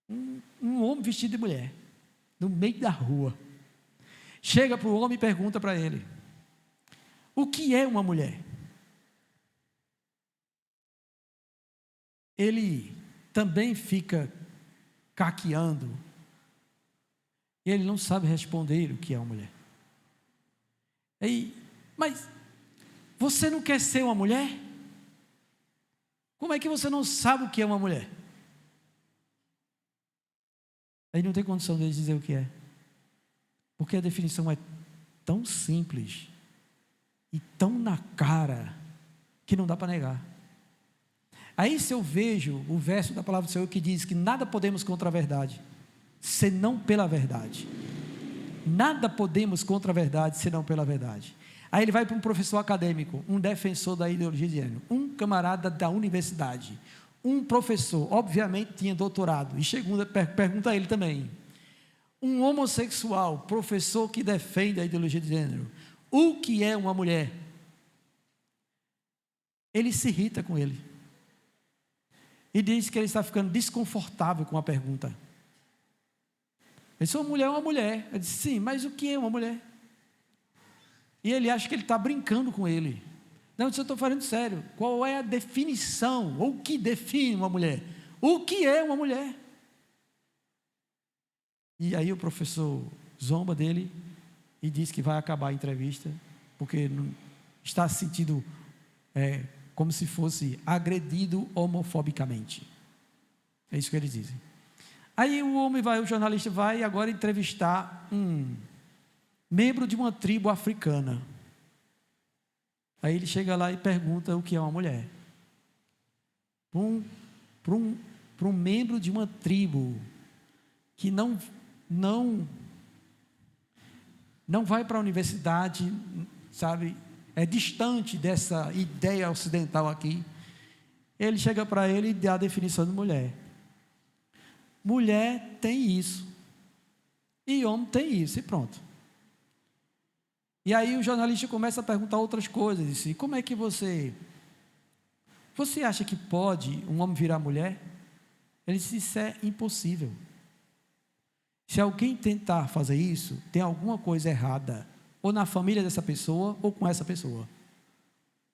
um homem vestido de mulher, no meio da rua. Chega para o homem e pergunta para ele, o que é uma mulher? Ele também fica caqueando, ele não sabe responder o que é uma mulher. Mas você não quer ser uma mulher? Como é que você não sabe o que é uma mulher? Aí não tem condição de dizer o que é, porque a definição é tão simples e tão na cara que não dá para negar. Aí se eu vejo o verso da palavra do Senhor que diz que nada podemos contra a verdade, senão pela verdade. Nada podemos contra a verdade, senão pela verdade. Aí ele vai para um professor acadêmico, um defensor da ideologia de gênero, um camarada da universidade, Um professor, obviamente tinha doutorado, e segunda, pergunta a ele também, um homossexual, professor que defende a ideologia de gênero, o que é uma mulher? Ele se irrita com ele. E diz que ele está ficando desconfortável com a pergunta. Ele disse, uma mulher é uma mulher. Eu disse, sim, mas o que é uma mulher? E ele acha que ele está brincando com ele. Não, eu estou falando sério. Qual é a definição? Ou o que define uma mulher? O que é uma mulher? E aí o professor zomba dele e diz que vai acabar a entrevista, porque não, está se sentindo como se fosse agredido homofobicamente. É isso que eles dizem. Aí o jornalista vai agora entrevistar um membro de uma tribo africana. Aí ele chega lá e pergunta o que é uma mulher. Para um membro de uma tribo que não vai para a universidade, sabe, é distante dessa ideia ocidental aqui. Ele chega para ele e dá a definição de mulher. Mulher tem isso, e homem tem isso, e pronto. E aí o jornalista começa a perguntar outras coisas, disse, como é que você acha que pode um homem virar mulher? Ele disse, isso é impossível. Se alguém tentar fazer isso, tem alguma coisa errada, ou na família dessa pessoa, ou com essa pessoa.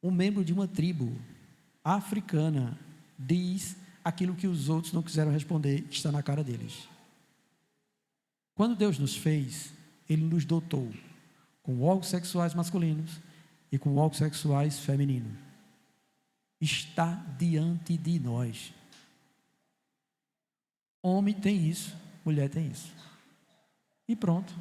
Um membro de uma tribo africana diz aquilo que os outros não quiseram responder, que está na cara deles. Quando Deus nos fez, Ele nos dotou com órgãos sexuais masculinos e com órgãos sexuais femininos. Está diante de nós. Homem tem isso, mulher tem isso. E pronto.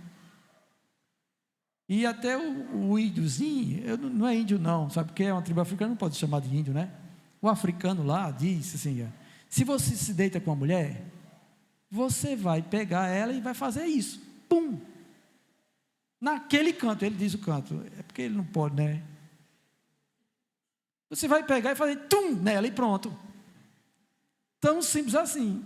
E até o índiozinho, não é índio não, sabe, porque é uma tribo africana, não pode chamar de índio, né? O africano lá diz assim, se você se deita com uma mulher, você vai pegar ela e vai fazer isso, pum, naquele canto, ele diz o canto, é porque ele não pode, né? Você vai pegar e fazer tum nela e pronto. Tão simples assim.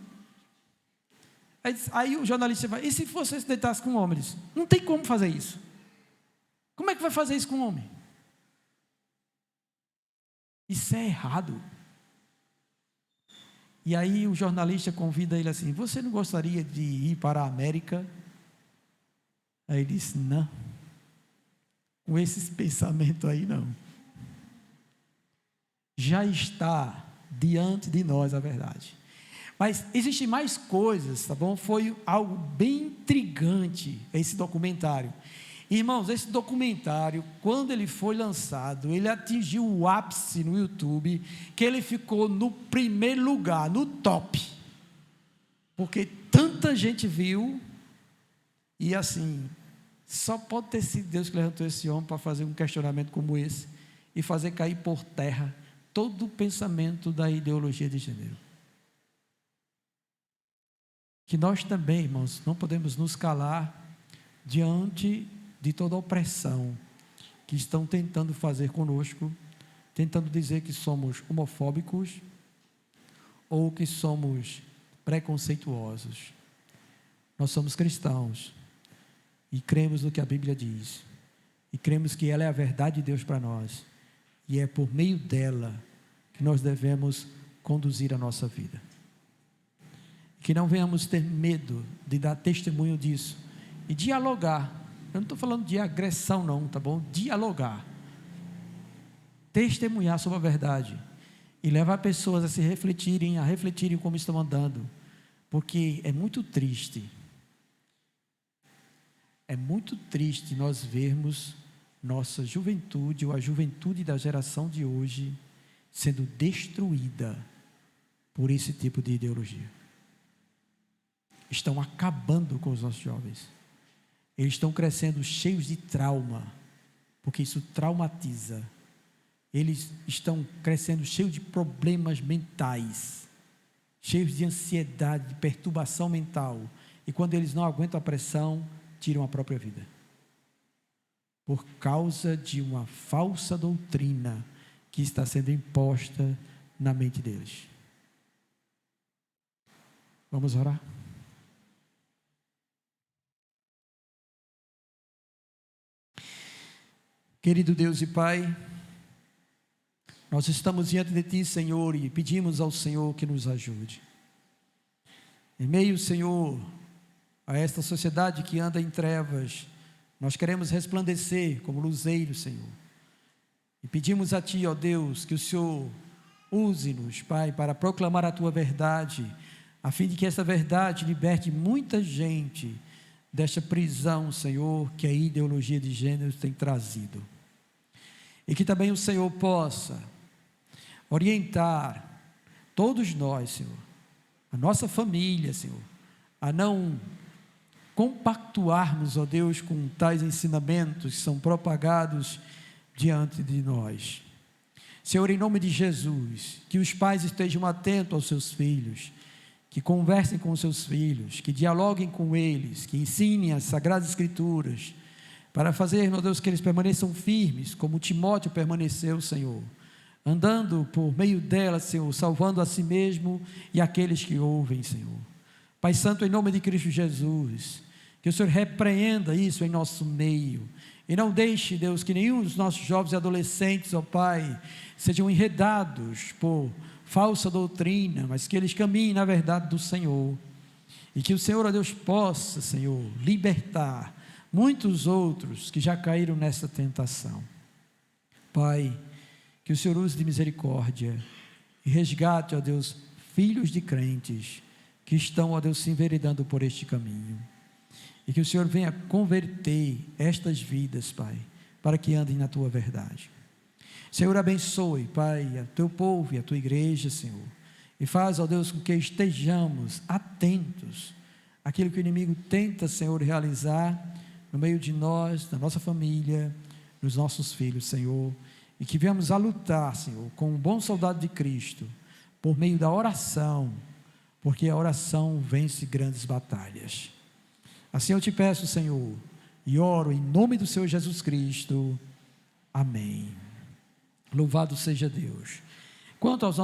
Aí o jornalista vai, e se você se deitasse com homens? Não tem como fazer isso. Como é que vai fazer isso com um homem? Isso é errado. E aí o jornalista convida ele assim, você não gostaria de ir para a América? Aí ele disse, não. Com esses pensamentos aí, não. Já está diante de nós a verdade. Mas existem mais coisas, tá bom? Foi algo bem intrigante esse documentário. Irmãos, esse documentário, quando ele foi lançado, ele atingiu o ápice no YouTube, que ele ficou no primeiro lugar, no top. Porque tanta gente viu, e assim, só pode ter sido Deus que levantou esse homem para fazer um questionamento como esse, e fazer cair por terra todo o pensamento da ideologia de gênero. Que nós também, irmãos, não podemos nos calar diante de toda a opressão que estão tentando fazer conosco, tentando dizer que somos homofóbicos ou que somos preconceituosos. Nós somos cristãos e cremos no que a Bíblia diz, e cremos que ela é a verdade de Deus para nós, e é por meio dela que nós devemos conduzir a nossa vida. Que não venhamos ter medo de dar testemunho disso e dialogar. Eu não estou falando de agressão não, tá bom? Dialogar. Testemunhar sobre a verdade e levar pessoas a refletirem como estão andando, porque é muito triste. É muito triste nós vermos nossa juventude ou a juventude da geração de hoje sendo destruída por esse tipo de ideologia. Estão acabando com os nossos jovens. Eles estão crescendo cheios de trauma, porque isso traumatiza. Eles estão crescendo cheios de problemas mentais, cheios de ansiedade, de perturbação mental. E quando eles não aguentam a pressão, tiram a própria vida. Por causa de uma falsa doutrina que está sendo imposta na mente deles. Vamos orar? Querido Deus e Pai, nós estamos diante de Ti, Senhor, e pedimos ao Senhor que nos ajude. Em meio, Senhor, a esta sociedade que anda em trevas, nós queremos resplandecer como luzeiro, Senhor. E pedimos a Ti, ó Deus, que o Senhor use-nos, Pai, para proclamar a Tua verdade, a fim de que essa verdade liberte muita gente desta prisão, Senhor, que a ideologia de gênero tem trazido. E que também o Senhor possa orientar todos nós, Senhor, a nossa família, Senhor, a não compactuarmos, ó Deus, com tais ensinamentos que são propagados diante de nós. Senhor, em nome de Jesus, que os pais estejam atentos aos seus filhos, que conversem com os seus filhos, que dialoguem com eles, que ensinem as Sagradas Escrituras, para fazer, meu Deus, que eles permaneçam firmes, como Timóteo permaneceu, Senhor, andando por meio delas, Senhor, salvando a si mesmo e aqueles que ouvem, Senhor. Pai Santo, em nome de Cristo Jesus, que o Senhor repreenda isso em nosso meio, e não deixe, Deus, que nenhum dos nossos jovens e adolescentes, ó Pai, sejam enredados por falsa doutrina, mas que eles caminhem na verdade do Senhor, e que o Senhor, ó Deus, possa, Senhor, libertar muitos outros que já caíram nessa tentação. Pai, que o Senhor use de misericórdia e resgate, ó Deus, filhos de crentes que estão, ó Deus, se enveredando por este caminho, e que o Senhor venha converter estas vidas, Pai, para que andem na Tua verdade. Senhor, abençoe, Pai, o Teu povo e a Tua igreja, Senhor, e faz, ó Deus, com que estejamos atentos àquilo que o inimigo tenta, Senhor, realizar no meio de nós, da nossa família, dos nossos filhos, Senhor, e que venhamos a lutar, Senhor, com um bom soldado de Cristo, por meio da oração, porque a oração vence grandes batalhas. Assim eu te peço, Senhor, e oro em nome do Senhor Jesus Cristo. Amém. Louvado seja Deus. Quanto aos